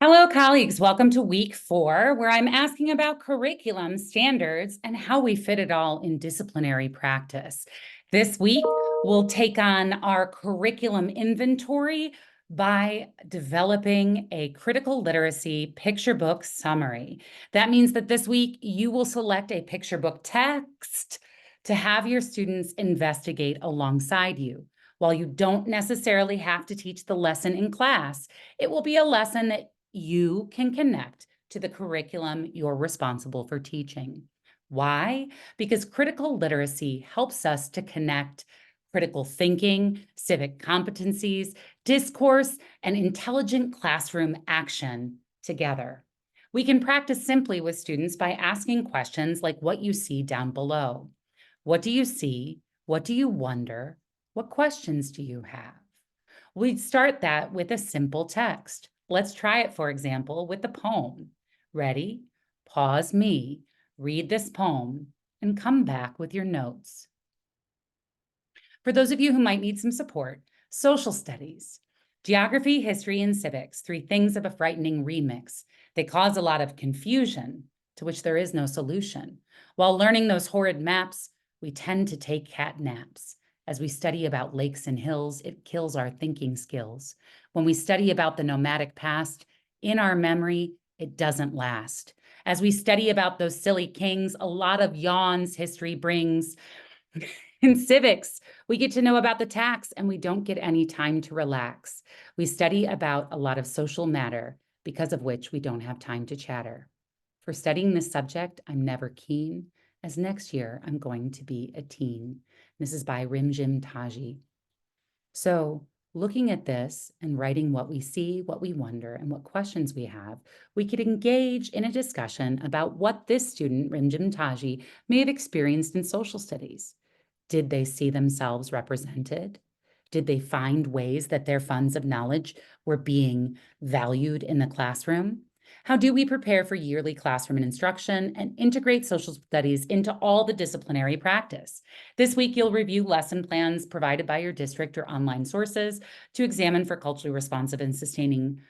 Hello, colleagues. Welcome to week 4, where I'm asking about curriculum standards and how we fit it all in disciplinary practice. This week, we'll take on our curriculum inventory by developing a critical literacy picture book summary. That means that this week, you will select a picture book text to have your students investigate alongside you. While you don't necessarily have to teach the lesson in class, it will be a lesson that you can connect to the curriculum you're responsible for teaching. Why? Because critical literacy helps us to connect critical thinking, civic competencies, discourse, and intelligent classroom action together. We can practice simply with students by asking questions like what you see down below. What do you see? What do you wonder? What questions do you have? We'd start that with a simple text. Let's try it, for example, with the poem. Ready? Pause me, read this poem, and come back with your notes. For those of you who might need some support, social studies, geography, history, and civics, 3 things of a frightening remix. They cause a lot of confusion, to which there is no solution. While learning those horrid maps, we tend to take cat naps. As we study about lakes and hills, it kills our thinking skills. When we study about the nomadic past, in our memory, it doesn't last. As we study about those silly kings, a lot of yawns history brings. In civics, we get to know about the tax and we don't get any time to relax. We study about a lot of social matter, because of which we don't have time to chatter. For studying this subject, I'm never keen, as next year I'm going to be a teen. This is by Rimjim Taji. So looking at this and writing what we see, what we wonder, and what questions we have, we could engage in a discussion about what this student, Rimjim Taji, may have experienced in social studies. Did they see themselves represented? Did they find ways that their funds of knowledge were being valued in the classroom? How do we prepare for yearly classroom instruction and integrate social studies into all the disciplinary practice? This week, you'll review lesson plans provided by your district or online sources to examine for culturally responsive and sustaining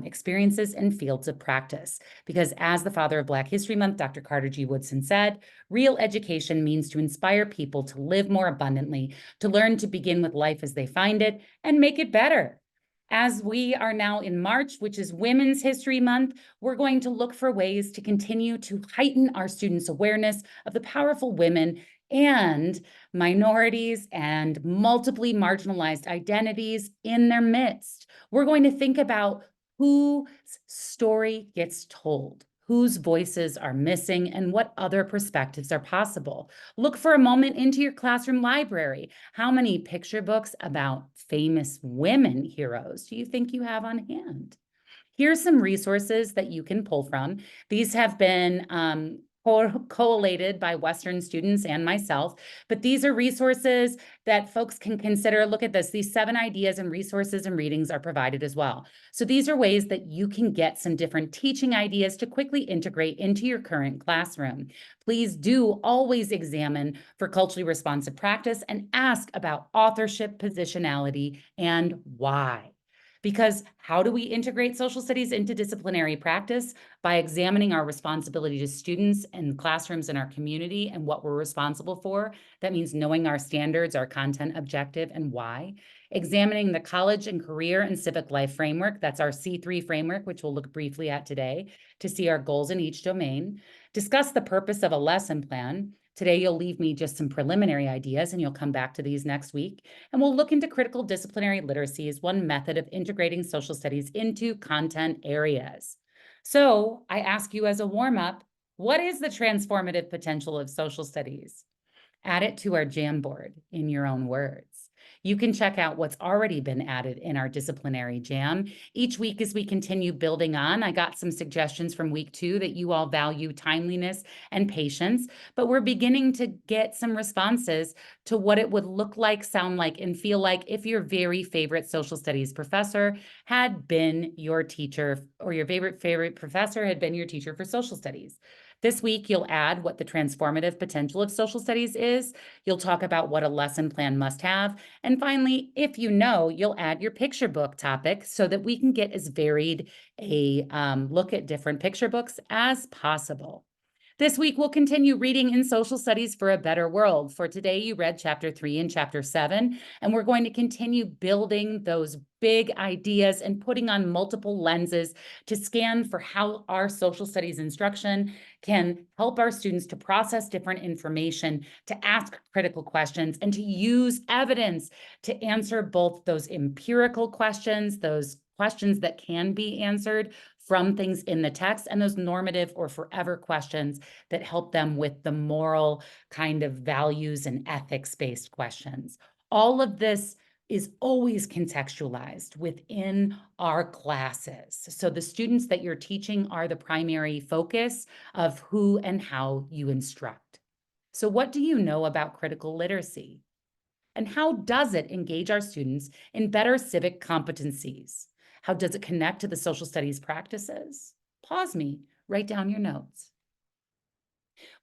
experiences and fields of practice. Because as the father of Black History Month, Dr. Carter G. Woodson said, real education means to inspire people to live more abundantly, to learn to begin with life as they find it, and make it better. As we are now in March, which is Women's History Month, we're going to look for ways to continue to heighten our students' awareness of the powerful women and minorities and multiply marginalized identities in their midst. We're going to think about whose story gets told, whose voices are missing, and what other perspectives are possible. Look for a moment into your classroom library. How many picture books about famous women heroes do you think you have on hand? Here's some resources that you can pull from. These have been collated by Western students and myself, but these are resources that folks can consider. Look at this. These 7 ideas and resources and readings are provided as well. So these are ways that you can get some different teaching ideas to quickly integrate into your current classroom. Please do always examine for culturally responsive practice and ask about authorship, positionality, and why. Because how do we integrate social studies into disciplinary practice? By examining our responsibility to students and classrooms in our community and what we're responsible for. That means knowing our standards, our content objective, and why. Examining the college and career and civic life framework, that's our C3 framework, which we'll look briefly at today, to see our goals in each domain. Discuss the purpose of a lesson plan. Today, you'll leave me just some preliminary ideas, and you'll come back to these next week. And we'll look into critical disciplinary literacy as one method of integrating social studies into content areas. So I ask you as a warm-up, what is the transformative potential of social studies? Add it to our Jamboard in your own words. You can check out what's already been added in our disciplinary jam. Each week as we continue building on, I got some suggestions from week 2 that you all value timeliness and patience, but we're beginning to get some responses to what it would look like, sound like, and feel like if your very favorite social studies professor had been your teacher, or your favorite professor had been your teacher for social studies. This week, you'll add what the transformative potential of social studies is. You'll talk about what a lesson plan must have. And finally, if you know, you'll add your picture book topic so that we can get as varied a look at different picture books as possible. This week, we'll continue reading in Social Studies for a Better World. For today, you read Chapter 3 and Chapter 7, and we're going to continue building those big ideas and putting on multiple lenses to scan for how our social studies instruction can help our students to process different information, to ask critical questions, and to use evidence to answer both those empirical questions, those questions that can be answered from things in the text, and those normative or forever questions that help them with the moral kind of values and ethics-based questions. All of this is always contextualized within our classes. So the students that you're teaching are the primary focus of who and how you instruct. So what do you know about critical literacy? And how does it engage our students in better civic competencies? How does it connect to the social studies practices? Pause me, write down your notes.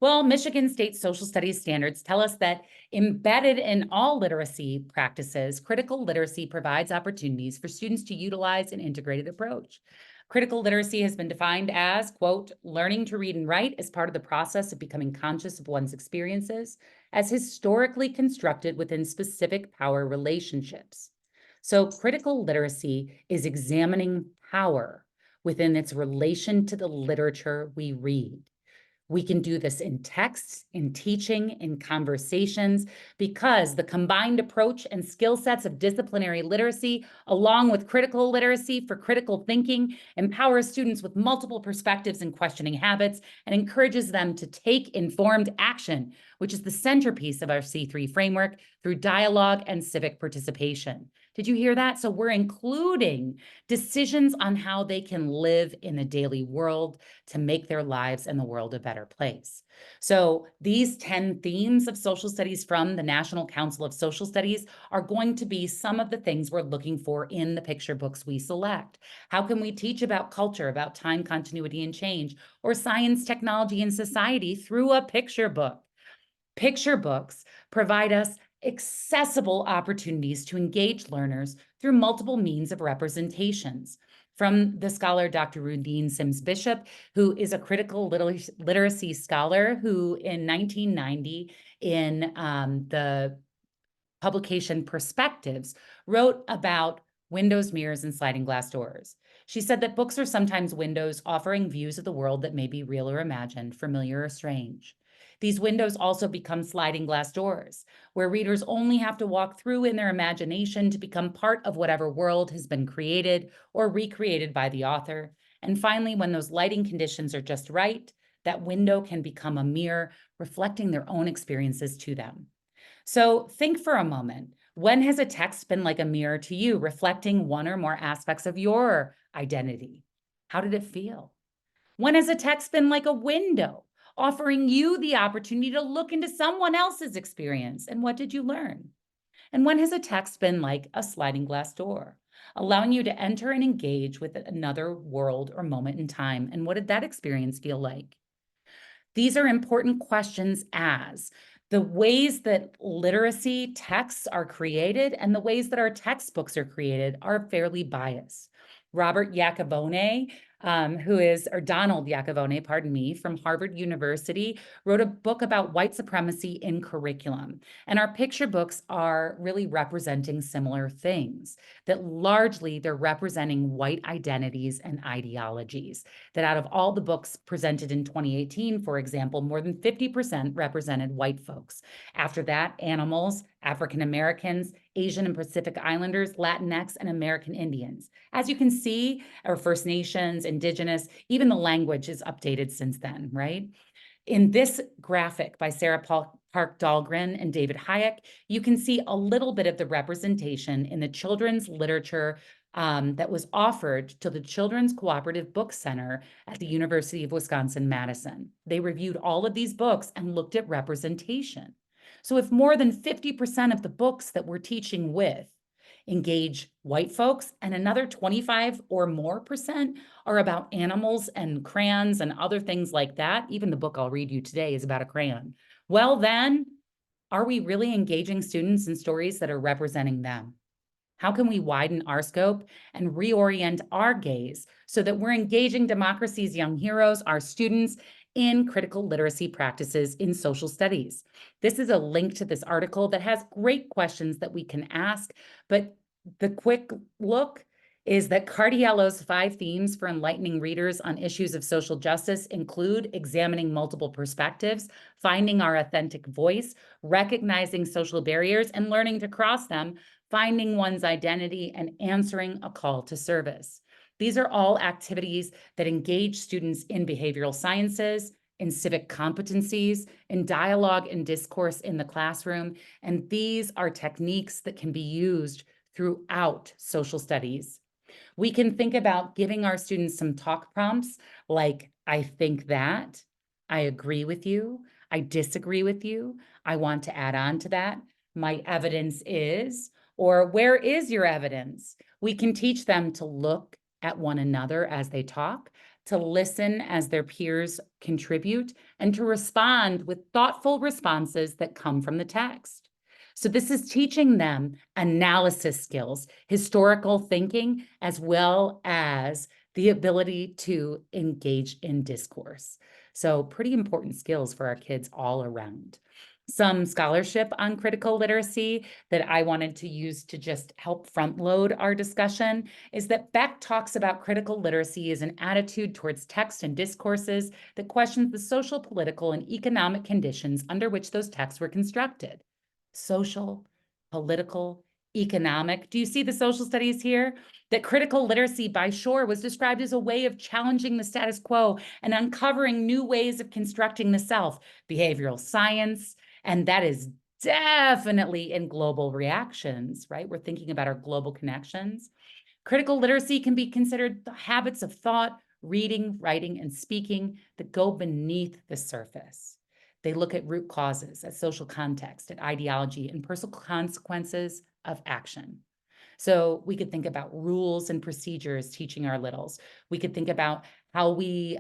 Well, Michigan State social studies standards tell us that embedded in all literacy practices, critical literacy provides opportunities for students to utilize an integrated approach. Critical literacy has been defined as, quote, learning to read and write as part of the process of becoming conscious of one's experiences as historically constructed within specific power relationships. So critical literacy is examining power within its relation to the literature we read. We can do this in texts, in teaching, in conversations, because the combined approach and skill sets of disciplinary literacy, along with critical literacy for critical thinking, empowers students with multiple perspectives and questioning habits, and encourages them to take informed action, which is the centerpiece of our C3 framework, through dialogue and civic participation. Did you hear that? So we're including decisions on how they can live in the daily world to make their lives and the world a better place. So these 10 themes of social studies from the National Council of Social Studies are going to be some of the things we're looking for in the picture books we select. How can we teach about culture, about time, continuity, and change, or science, technology, and society through a picture book? Picture books provide us accessible opportunities to engage learners through multiple means of representations. From the scholar Dr. Rudine Sims Bishop, who is a critical literacy scholar who in 1990 in the publication Perspectives wrote about windows, mirrors, and sliding glass doors. She said that books are sometimes windows offering views of the world that may be real or imagined, familiar or strange. These windows also become sliding glass doors, where readers only have to walk through in their imagination to become part of whatever world has been created or recreated by the author. And finally, when those lighting conditions are just right, that window can become a mirror reflecting their own experiences to them. So think for a moment. When has a text been like a mirror to you, reflecting one or more aspects of your identity? How did it feel? When has a text been like a window, offering you the opportunity to look into someone else's experience? And what did you learn? And when has a text been like a sliding glass door, allowing you to enter and engage with another world or moment in time? And what did that experience feel like? These are important questions as the ways that literacy texts are created and the ways that our textbooks are created are fairly biased. Robert Iacovone, or Donald Iacovone, pardon me, from Harvard University, wrote a book about white supremacy in curriculum. And our picture books are really representing similar things, that largely they're representing white identities and ideologies. That out of all the books presented in 2018, for example, more than 50% represented white folks. After that, animals, African Americans, Asian and Pacific Islanders, Latinx, and American Indians. As you can see, our First Nations, Indigenous, even the language is updated since then, right? In this graphic by Sarah Park Dahlgren and David Hayek, you can see a little bit of the representation in the children's literature that was offered to the Children's Cooperative Book Center at the University of Wisconsin-Madison. They reviewed all of these books and looked at representation. So if more than 50% of the books that we're teaching with engage white folks, and another 25 or more percent are about animals and crayons and other things like that. Even the book I'll read you today is about a crayon. Well, then, are we really engaging students in stories that are representing them? How can we widen our scope and reorient our gaze so that we're engaging democracy's young heroes, our students, in critical literacy practices in social studies? This is a link to this article that has great questions that we can ask, but the quick look is that Cardiello's 5 themes for enlightening readers on issues of social justice include examining multiple perspectives, finding our authentic voice, recognizing social barriers and learning to cross them, finding one's identity, and answering a call to service. These are all activities that engage students in behavioral sciences, in civic competencies, in dialogue and discourse in the classroom, and these are techniques that can be used throughout social studies. We can think about giving our students some talk prompts like, I think that, I agree with you, I disagree with you, I want to add on to that, my evidence is, or where is your evidence? We can teach them to look at one another as they talk, to listen as their peers contribute, and to respond with thoughtful responses that come from the text. So this is teaching them analysis skills, historical thinking, as well as the ability to engage in discourse. So pretty important skills for our kids all around. Some scholarship on critical literacy that I wanted to use to just help front load our discussion is that Beck talks about critical literacy as an attitude towards text and discourses that questions the social, political, and economic conditions under which those texts were constructed. Social, political, economic. Do you see the social studies here? That critical literacy by Shore was described as a way of challenging the status quo and uncovering new ways of constructing the self, behavioral science, and that is definitely in global reactions, right? We're thinking about our global connections. Critical literacy can be considered the habits of thought, reading, writing, and speaking that go beneath the surface. They look at root causes, at social context, at ideology, and personal consequences of action. So we could think about rules and procedures teaching our littles. We could think about how we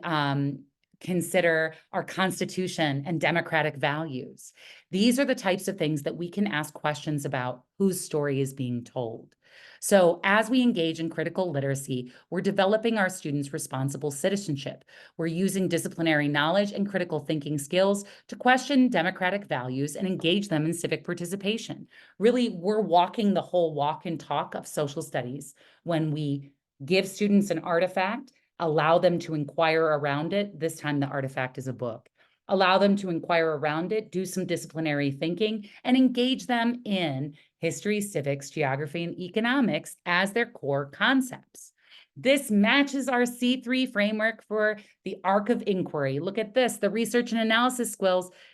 consider our Constitution and democratic values. These are the types of things that we can ask questions about whose story is being told. So as we engage in critical literacy, we're developing our students' responsible citizenship. We're using disciplinary knowledge and critical thinking skills to question democratic values and engage them in civic participation. Really, we're walking the whole walk and talk of social studies when we give students an artifact, allow them to inquire around it. This time the artifact is a book. Allow them to inquire around it, do some disciplinary thinking, and engage them in history, civics, geography, and economics as their core concepts. This matches our C3 framework for the arc of inquiry. Look at this. The research and analysis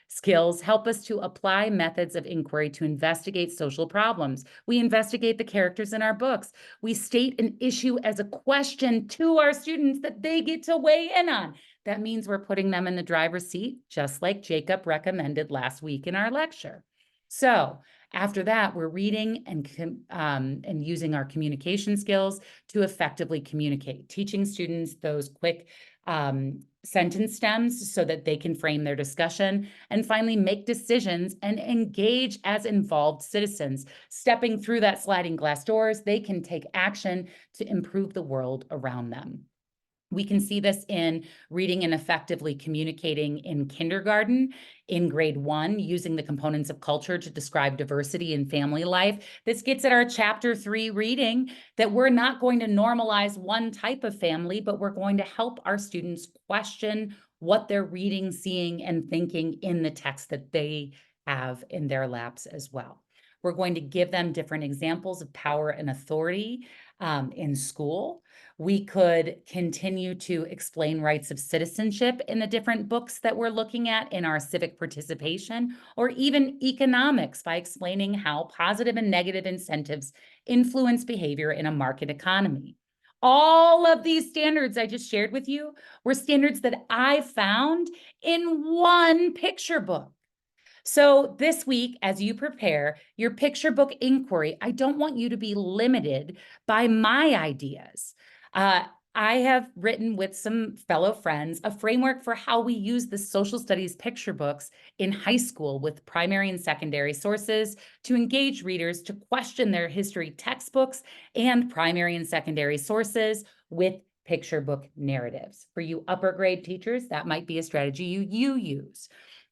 skills help us to apply methods of inquiry to investigate social problems. We investigate the characters in our books. We state an issue as a question to our students that they get to weigh in on. That means we're putting them in the driver's seat, just like Jacob recommended last week in our lecture. So after that, we're reading and using our communication skills to effectively communicate, teaching students those quick sentence stems so that they can frame their discussion, and finally make decisions and engage as involved citizens. Stepping through that sliding glass doors, they can take action to improve the world around them. We can see this in reading and effectively communicating in kindergarten, in grade 1, using the components of culture to describe diversity in family life. This gets at our chapter 3 reading that we're not going to normalize one type of family, but we're going to help our students question what they're reading, seeing, and thinking in the text that they have in their laps as well. We're going to give them different examples of power and authority in school. We could continue to explain rights of citizenship in the different books that we're looking at in our civic participation, or even economics by explaining how positive and negative incentives influence behavior in a market economy. All of these standards I just shared with you were standards that I found in one picture book. So this week, as you prepare your picture book inquiry, I don't want you to be limited by my ideas. I have written with some fellow friends a framework for how we use the social studies picture books in high school with primary and secondary sources to engage readers to question their history textbooks and primary and secondary sources with picture book narratives. For you upper grade teachers, that might be a strategy you use.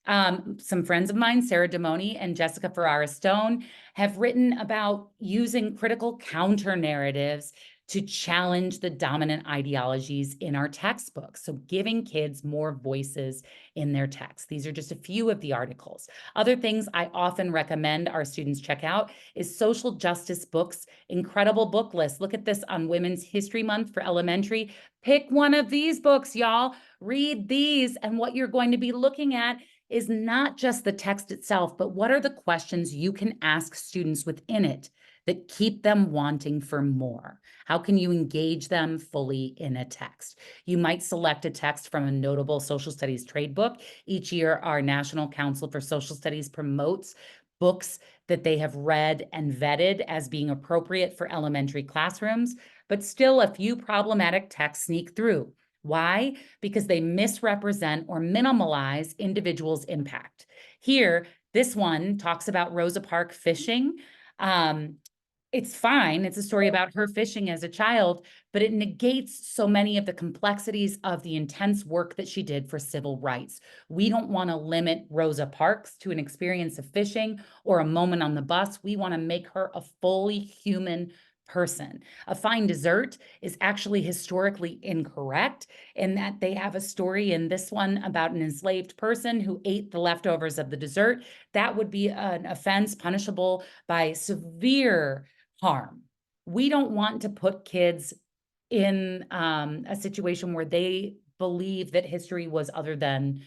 Some friends of mine, Sarah Demoni and Jessica Ferrara Stone, have written about using critical counter narratives to challenge the dominant ideologies in our textbooks. So giving kids more voices in their text. These are just a few of the articles. Other things I often recommend our students check out is Social Justice Books, incredible book list. Look at this on Women's History Month for elementary. Pick one of these books, y'all. Read these, and what you're going to be looking at is not just the text itself, but what are the questions you can ask students within it that keep them wanting for more? How can you engage them fully in a text? You might select a text from a notable social studies trade book. Each year, our National Council for Social Studies promotes books that they have read and vetted as being appropriate for elementary classrooms, but still a few problematic texts sneak through. Why? Because they misrepresent or minimalize individuals' impact. Here, this one talks about Rosa Parks fishing. It's fine. It's a story about her fishing as a child, but it negates so many of the complexities of the intense work that she did for civil rights. We don't want to limit Rosa Parks to an experience of fishing or a moment on the bus. We want to make her a fully human person. A Fine Dessert is actually historically incorrect in that they have a story in this one about an enslaved person who ate the leftovers of the dessert. That would be an offense punishable by severe harm. We don't want to put kids in a situation where they believe that history was other than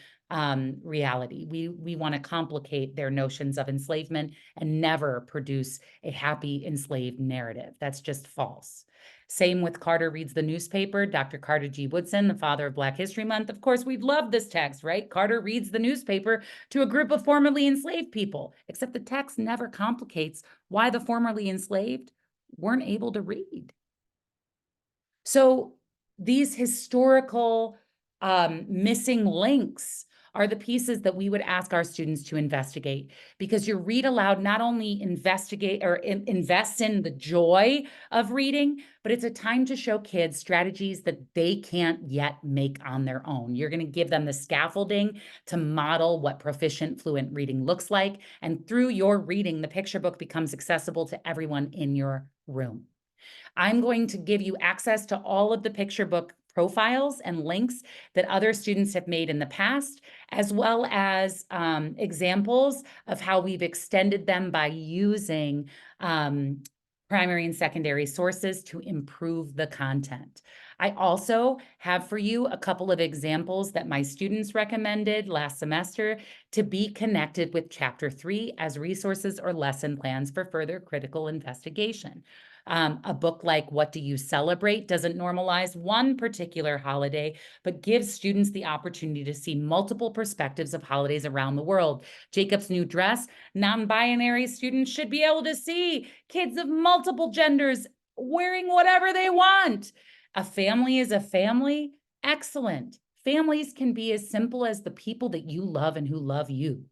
reality. We want to complicate their notions of enslavement and never produce a happy enslaved narrative. That's just false. Same with Carter Reads the Newspaper, Dr. Carter G. Woodson, the father of Black History Month. Of course, we've loved this text, right? Carter reads the newspaper to a group of formerly enslaved people, except the text never complicates why the formerly enslaved weren't able to read. So these historical missing links are the pieces that we would ask our students to investigate, because your read aloud not only investigate or invests in the joy of reading, but it's a time to show kids strategies that they can't yet make on their own. You're going to give them the scaffolding to model what proficient, fluent reading looks like. And through your reading, the picture book becomes accessible to everyone in your room. I'm going to give you access to all of the picture book profiles and links that other students have made in the past, as well as examples of how we've extended them by using primary and secondary sources to improve the content. I also have for you a couple of examples that my students recommended last semester to be connected with Chapter 3 as resources or lesson plans for further critical investigation. A book like What Do You Celebrate doesn't normalize one particular holiday, but gives students the opportunity to see multiple perspectives of holidays around the world. Jacob's New Dress, non-binary students should be able to see kids of multiple genders wearing whatever they want. A Family is a Family, excellent. Families can be as simple as the people that you love and who love you.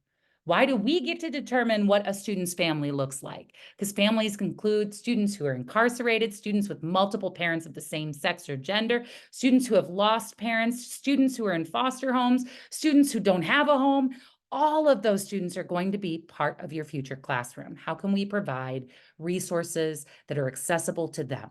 Why do we get to determine what a student's family looks like? Because families include students who are incarcerated, students with multiple parents of the same sex or gender, students who have lost parents, students who are in foster homes, students who don't have a home. All of those students are going to be part of your future classroom. How can we provide resources that are accessible to them?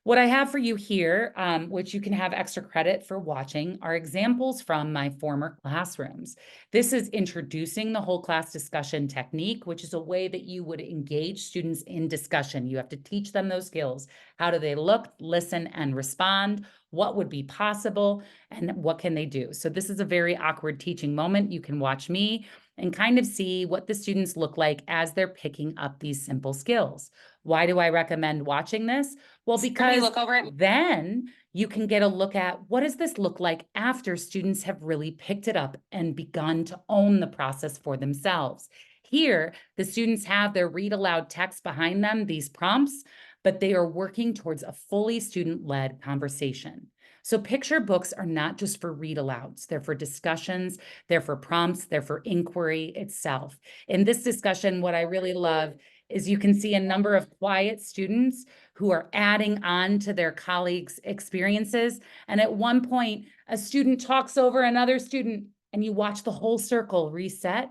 What I have for you here, which you can have extra credit for watching, are examples from my former classrooms. This is introducing the whole class discussion technique, which is a way that you would engage students in discussion. You have to teach them those skills. How do they look, listen, and respond? What would be possible, and what can they do? So this is a very awkward teaching moment. You can watch me and kind of see what the students look like as they're picking up these simple skills. Why do I recommend watching this? Well, because then you can get a look at what does this look like after students have really picked it up and begun to own the process for themselves. Here, the students have their read aloud text behind them, these prompts, but they are working towards a fully student-led conversation. So picture books are not just for read alouds, they're for discussions, they're for prompts, they're for inquiry itself. In this discussion, what I really love is you can see a number of quiet students who are adding on to their colleagues' experiences. And at one point, a student talks over another student and you watch the whole circle reset.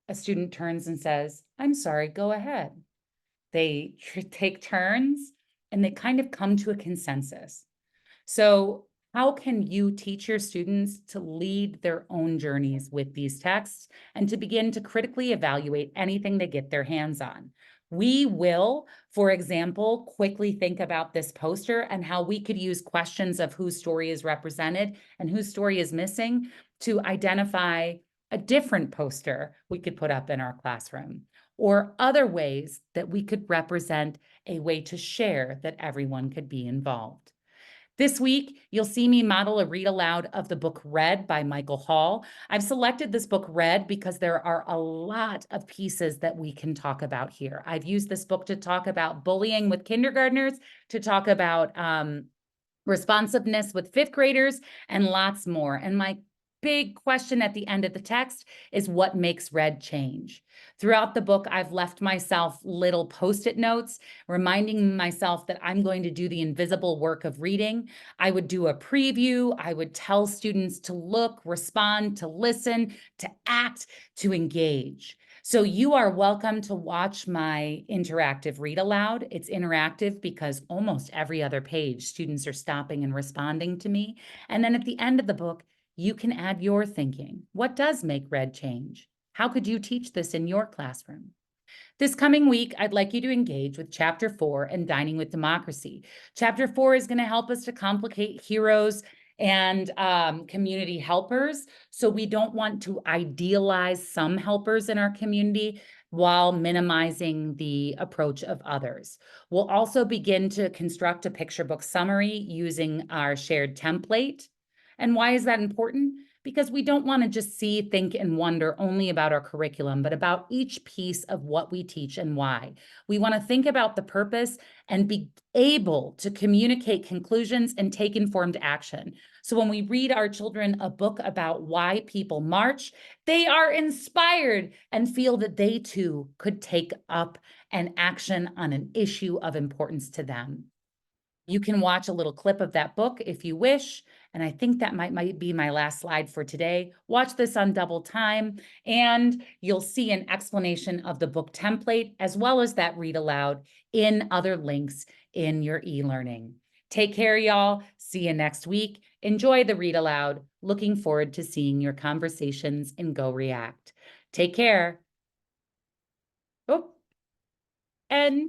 A student turns and says, "I'm sorry, go ahead." They take turns and they kind of come to a consensus. So how can you teach your students to lead their own journeys with these texts and to begin to critically evaluate anything they get their hands on? We will, for example, quickly think about this poster and how we could use questions of whose story is represented and whose story is missing to identify a different poster we could put up in our classroom, or other ways that we could represent a way to share that everyone could be involved. This week, you'll see me model a read aloud of the book Red by Michael Hall. I've selected this book Red because there are a lot of pieces that we can talk about here. I've used this book to talk about bullying with kindergartners, to talk about responsiveness with fifth graders, and lots more. And my big question at the end of the text is what makes Red change? Throughout the book, I've left myself little Post-it notes, reminding myself that I'm going to do the invisible work of reading. I would do a preview. I would tell students to look, respond, to listen, to act, to engage. So you are welcome to watch my interactive read aloud. It's interactive because almost every other page, students are stopping and responding to me. And then at the end of the book, you can add your thinking. What does make Red change? How could you teach this in your classroom? This coming week, I'd like you to engage with Chapter 4 and Dining with Democracy. Chapter 4 is going to help us to complicate heroes and community helpers. So we don't want to idealize some helpers in our community while minimizing the approach of others. We'll also begin to construct a picture book summary using our shared template. And why is that important? Because we don't want to just see, think, and wonder only about our curriculum, but about each piece of what we teach and why. We want to think about the purpose and be able to communicate conclusions and take informed action. So when we read our children a book about why people march, they are inspired and feel that they too could take up an action on an issue of importance to them. You can watch a little clip of that book if you wish. And I think that might be my last slide for today. Watch this on double time, and you'll see an explanation of the book template as well as that read aloud in other links in your e-learning. Take care, y'all. See you next week. Enjoy the read aloud. Looking forward to seeing your conversations in Go React. Take care. Oh, and